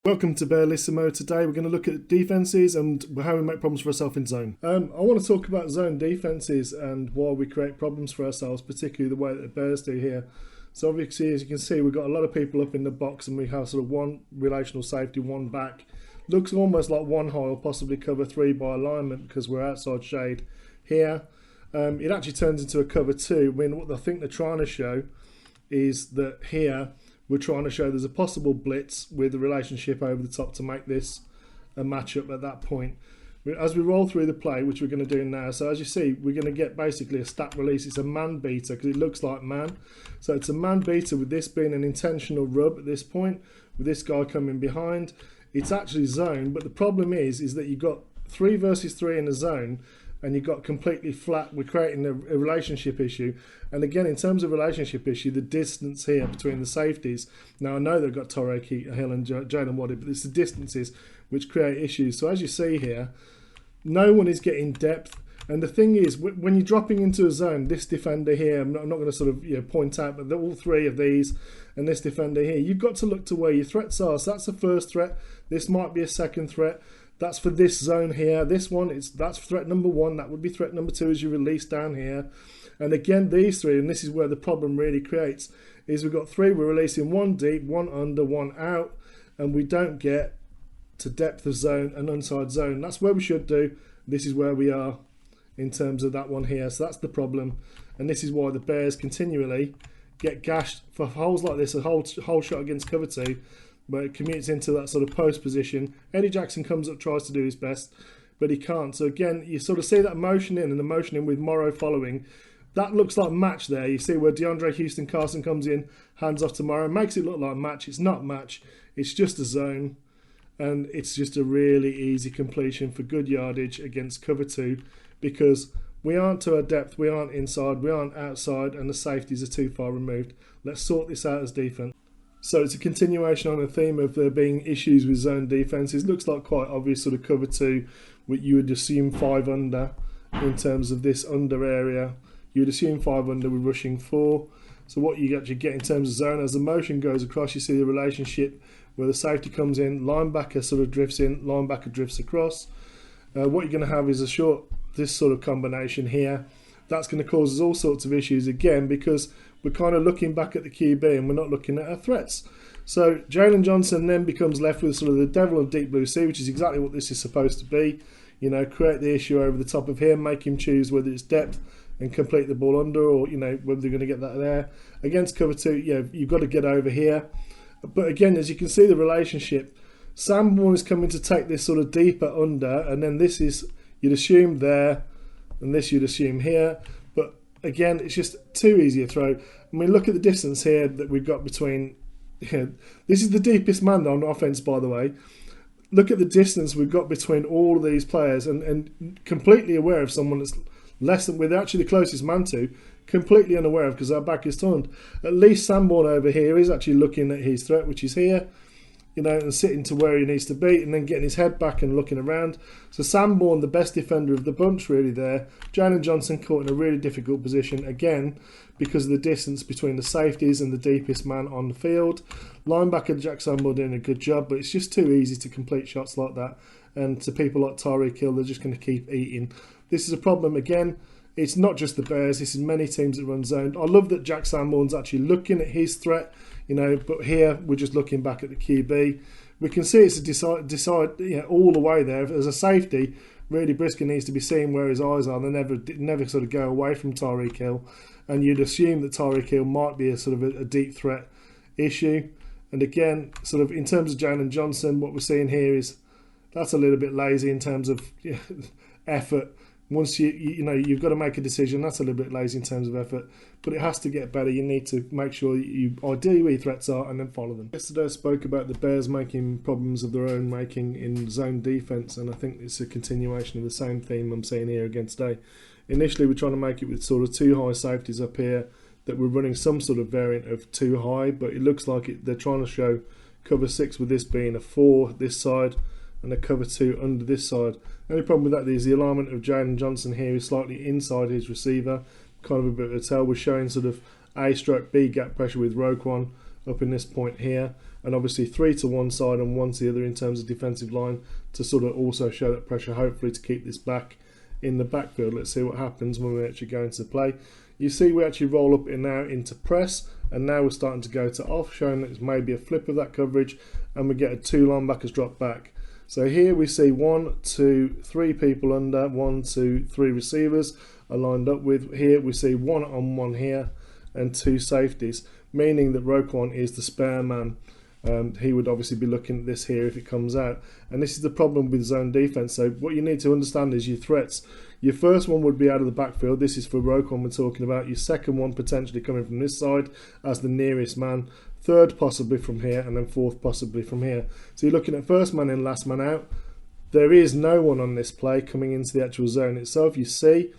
Welcome to Bearlissimo. Today we're going to look at defences and how we make problems for ourselves in zone. I want to talk about zone defences and why we create problems for ourselves, particularly the way that the Bears do here. So obviously, as you can see, we've got a lot of people up in the box and we have sort of one relational safety, one back. Looks almost like one high or possibly cover three by alignment because we're outside shade here. It actually turns into a cover two. I mean, what I think they're trying to show is that here we're trying to show there's a possible blitz with the relationship over the top to make this a matchup at that point. As we roll through the play, which we're going to do now, so as you see, we're going to get basically a stack release. It's a man beater because it looks like man. So it's a man beater with this being an intentional rub at this point, with this guy coming behind. It's actually zone, but the problem is that you've got 3 versus 3 in a zone, and you've got completely flat. We're creating a relationship issue. And again, in terms of relationship issue, the distance here between the safeties. Now, I know they've got Tyreek Hill and Jalen Waddell, but it's the distances which create issues. So as you see here, no one is getting depth. And the thing is, when you're dropping into a zone, this defender here, I'm not going to sort of point out, but all 3 of these and this defender here, you've got to look to where your threats are. So that's the first threat. This might be a second threat. That's for this zone here. This one, that's threat number 1. That would be threat number 2 as you release down here. And again, these 3, and this is where the problem really creates, is we've got 3. We're releasing 1 deep, 1 under, 1 out, and we don't get to depth of zone and inside zone. That's where we should do. This is where we are in terms of that one here. So that's the problem. And this is why the Bears continually get gashed for holes like this, a hole shot against cover 2. Where it commutes into that sort of post position. Eddie Jackson comes up, tries to do his best, but he can't. So again, you sort of see that motion in and the motion in with Morrow following. That looks like match there. You see where DeAndre Houston Carson comes in, hands off to Morrow, makes it look like match. It's not match. It's just a zone, and it's just a really easy completion for good yardage against cover 2 because we aren't to our depth, we aren't inside, we aren't outside, and the safeties are too far removed. Let's sort this out as defense. So it's a continuation on a theme of there being issues with zone defenses. Looks like quite obvious sort of cover 2, what you would assume 5 under in terms of this under area. You'd assume 5 under with rushing 4. So what you actually get in terms of zone, as the motion goes across, you see the relationship where the safety comes in, linebacker sort of drifts in, linebacker drifts across. What you're going to have is this sort of combination here. That's going to cause us all sorts of issues again because we're kind of looking back at the QB and we're not looking at our threats. So Jalen Johnson then becomes left with sort of the devil of deep blue sea, which is exactly what this is supposed to be. Create the issue over the top of him, make him choose whether it's depth and complete the ball under or, whether they're going to get that there. Against cover 2, you've got to get over here. But again, as you can see the relationship, Sanborn is coming to take this sort of deeper under, and then this is, you'd assume there, and this you'd assume here. But again, it's just too easy a throw. I mean, look at the distance here that we've got between. This is the deepest man on offense, by the way. Look at the distance we've got between all of these players, and completely aware of someone that's less than we're actually the closest man to, completely unaware of because our back is turned. At least Sanborn over here is actually looking at his threat, which is here. And sitting to where he needs to be and then getting his head back and looking around. So Sanborn, the best defender of the bunch really there. Jalen Johnson caught in a really difficult position again because of the distance between the safeties and the deepest man on the field. Linebacker Jack Sanborn doing a good job, but it's just too easy to complete shots like that. And to people like Tyreek Hill, they're just going to keep eating. This is a problem again. It's not just the Bears, this is many teams that run zone. I love that Jack Sanborn's actually looking at his threat, but here we're just looking back at the QB. We can see it's a decide all the way there. As a safety, really Briscoe needs to be seeing where his eyes are. They never sort of go away from Tyreek Hill. And you'd assume that Tyreek Hill might be a sort of a deep threat issue. And again, sort of in terms of Jalen Johnson, what we're seeing here is that's a little bit lazy in terms of effort. Once you've got to make a decision, that's a little bit lazy in terms of effort, but it has to get better. You need to make sure you ideally where your threats are and then follow them. Yesterday I spoke about the Bears making problems of their own making in zone defense, and I think it's a continuation of the same theme I'm seeing here again today. Initially we're trying to make it with sort of 2 high safeties up here that we're running some sort of variant of 2 high, but it looks like they're trying to show cover 6 with this being a 4 this side and a cover 2 under this side. The only problem with that is the alignment of Jalen Johnson here is slightly inside his receiver, kind of a bit of a tell. We're showing sort of A/B gap pressure with Roquan up in this point here, and obviously 3 to one side and 1 to the other in terms of defensive line to sort of also show that pressure, hopefully to keep this back in the backfield. Let's see what happens when we actually go into play. You see we actually roll up in now into press, and now we're starting to go to off, showing that it's maybe a flip of that coverage, and we get a 2 linebackers drop back. So here we see 1, 2, 3 people under, 1, 2, 3 receivers are lined up with. Here we see 1 on 1 here and 2 safeties, meaning that Roquan is the spare man. He would obviously be looking at this here if it comes out, and this is the problem with zone defense. So what you need to understand is your threats. Your first one would be out of the backfield. This is for Roquan we're talking about. Your second one potentially coming from this side as the nearest man, third possibly from here, and then fourth possibly from here. So you're looking at first man in, last man out. There is no one on this play coming into the actual zone itself, you see.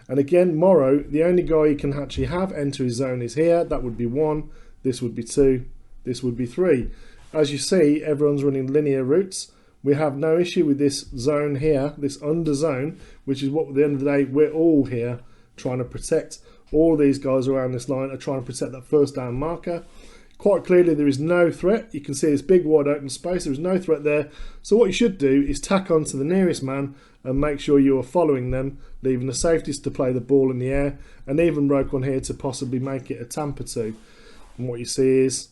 And again, Morrow, the only guy you can actually have enter his zone is here. That would be 1, this would be 2, this would be 3. As you see, everyone's running linear routes. We have no issue with this zone here, this under zone, which is what at the end of the day we're all here trying to protect. All these guys around this line are trying to protect that first down marker. Quite clearly there is no threat. You can see this big wide open space, there is no threat there. So what you should do is tack on to the nearest man and make sure you are following them, leaving the safeties to play the ball in the air, and even Roquan here to possibly make it a tamper to. And what you see is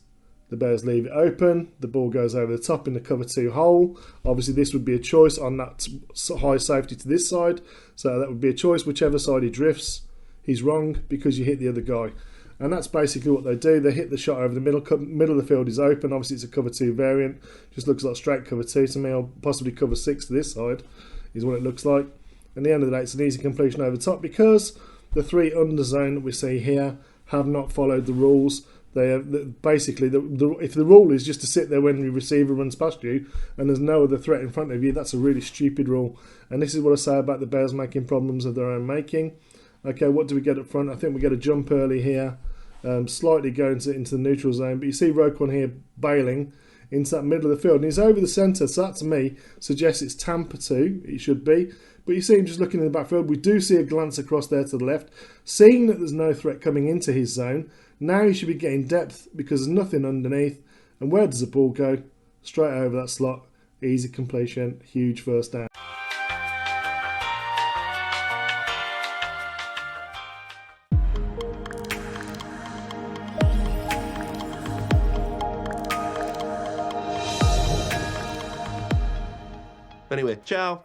the Bears leave it open, the ball goes over the top in the cover 2 hole. Obviously this would be a choice on that high safety to this side, so that would be a choice. Whichever side he drifts, he's wrong because you hit the other guy. And that's basically what they do. They hit the shot over the middle of the field is open. Obviously it's a cover 2 variant, just looks like straight cover 2 to me, or possibly cover 6 to this side is what it looks like. At the end of the day, it's an easy completion over the top because the 3 under zone that we see here have not followed the rules. They have basically, if the rule is just to sit there when the receiver runs past you and there's no other threat in front of you, that's a really stupid rule. And this is what I say about the Bears making problems of their own making. Okay, what do we get up front? I think we get a jump early here, slightly going into the neutral zone. But you see Roquan here bailing into that middle of the field. And he's over the centre, so that to me suggests it's tamper 2, it should be. But you see him just looking in the backfield. We do see a glance across there to the left. Seeing that there's no threat coming into his zone, now he should be getting depth because there's nothing underneath. And where does the ball go? Straight over that slot. Easy completion, huge first down. Anyway, ciao.